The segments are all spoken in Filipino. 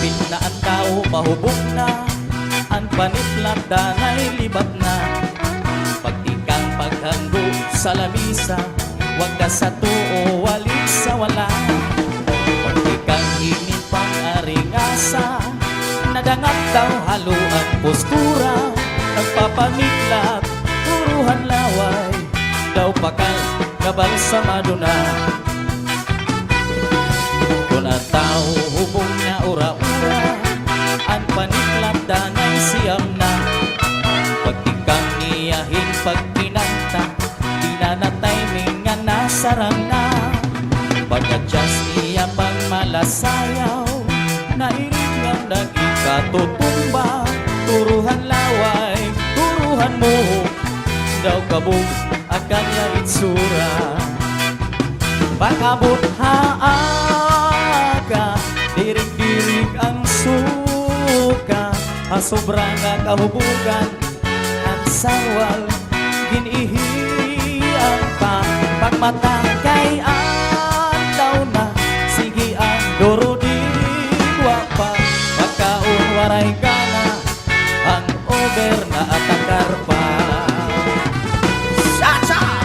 Balik na ang tao, mahubog na, ang panitlat danay libat na. Pag ikang paghanggo sa lamisa, wag ka sa tuo, walit sa wala. Pag ikang init pang aringasa, nadangat daw halo ang postura. Nagpapamiklat, turuhan laway, daw pakal, kabal sa maduna. Kung ang tao hubong na ura-ura, ang paniklat danay siyam na. Pag ikang niyahin pag kinanta, di na na-timing nga nasarang na. Pag-adjust niya pang malasayaw, nainig nga nag-ikatutumba. Turuhan laway, turuhan mo, daw kabog ang kanya itsura. Pag-abot haaga, dirig-dirig ang suka, sobrang kahubugan, ang sarwal, ginihiyan pa. Pagmata kay daw na, sige ang duro-digwa pa. Pagkaon waray ka na, ang over na atakar pa. Cha-cha!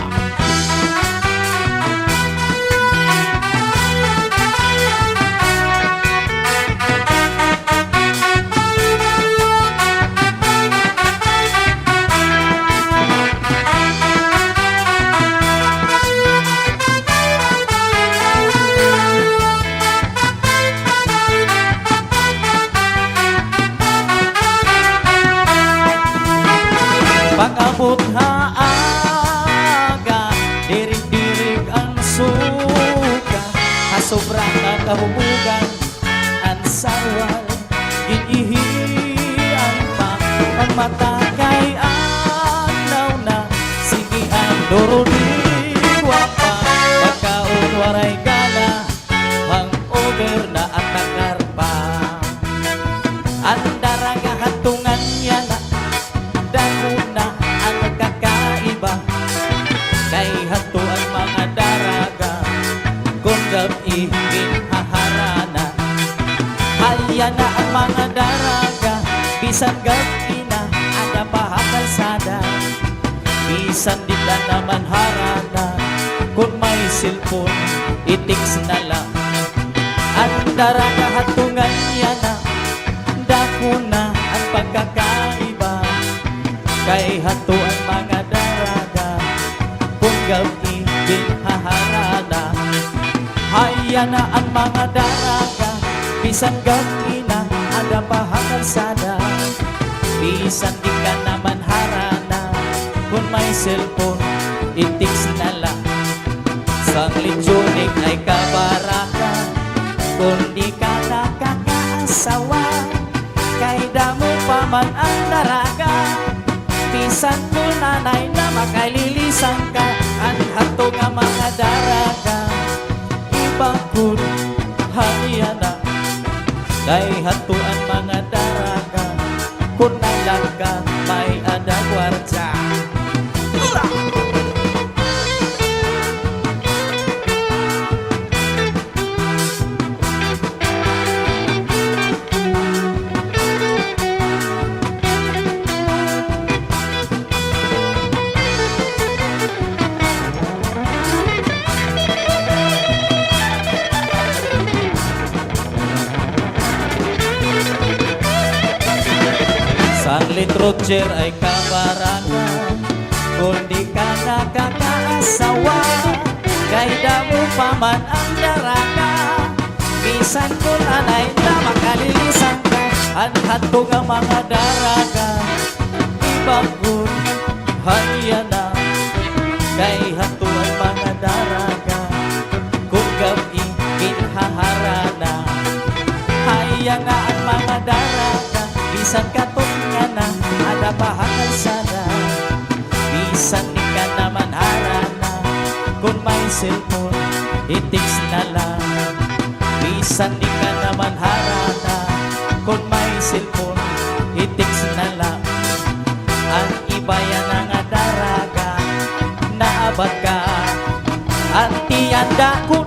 Pag-abot haaga, dirig-dirig ang suka, sobrang kahubugan, ang sarwal, ginihiyan pa. Pagmata kay adlaw na, sige ang duro-digwa pa. Pagkaon waray gana, ang over na atakar pa. Ang daraga hatungan niya na, na ang nagkakaiba, kay hato ang mga daraga, kung gabi ginhaharana. Halya na ang mga daraga, bisan gabi na ada pahakalsada. Bisan di ka naman harana, kung may cellphone, itiks na lang. Ang daraga hatungan niya na, dako na ang pagkakaiba, kay hato ang mga daraga, kung gabi ginhaharana. Haya na ang mga daraga, bisan gabi na ada pahakalsada. Bisan di ka naman harana, kung may cellphone, itiks na lang. Sang litsunik ay kabaraka, kung di ka nakakaasawa, kay damo pa man ang daraga. Bisan mo nanay na makalilisan ka, ang hato nga mga daraga, ibakod haniya na. Kay hato ang mga daraga, kung nalaga may adagwarja. Sang litrocher ay kabaranga, kung di ka nakakaasawa, kay damo pa man ang daraga. Bisan kung anay na makalilisan ka, ang hato nga mga daraga, ibagod haya na. Kay hato ang mga daraga, kung gabi ginhaharana. Haya nga ang mga daraga, bisan katot nga na ada pahakalsada. Bisan di ka naman harana, kung may cellphone, itiks na lang. Bisan di ka naman harana, kung may cellphone, itiks na lang. Ang iba yan ang daraga, naabad ka, ang tiyanda ko